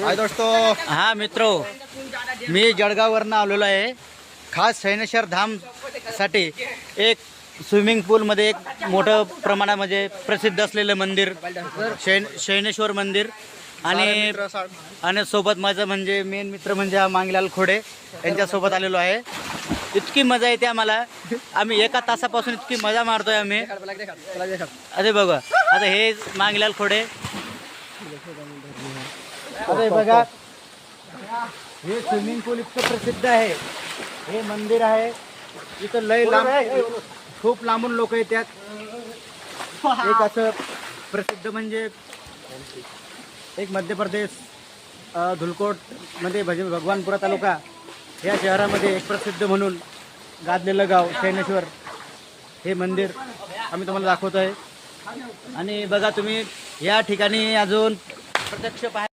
हाय दोस्तों, हाँ मित्रों, मी जळगाववरनं आलेलो आहे. खास शैनेश्वर धामसाठी एक स्विमिंग पूलमध्ये एक मोठं प्रमाणामध्ये प्रसिद्ध असलेलं मंदिर शैनेश्वर मंदिर आणि सोबत माझं म्हणजे मेन मित्र म्हणजे हा मांगलाल खोडे यांच्यासोबत आलेलो आहे. इतकी मजा येते आम्हाला. आम्ही एका तासापासून इतकी मजा मारतोय आम्ही. अरे बघा, आता हे मांगलाल खोडे. अरे बघा, हे स्विमिंग पूल इतकं प्रसिद्ध आहे. हे मंदिर आहे इथं लय लांब, खूप लांबून लोक येतात. एक असं प्रसिद्ध म्हणजे एक मध्य प्रदेश धुलकोट मध्ये भगवानपुरा तालुका या शहरामध्ये एक प्रसिद्ध म्हणून गाजलेलं गाव शैनेश्वर हे मंदिर आम्ही तुम्हाला दाखवतो आहे. आणि बघा, तुम्ही या ठिकाणी अजून प्रत्यक्ष पाहायला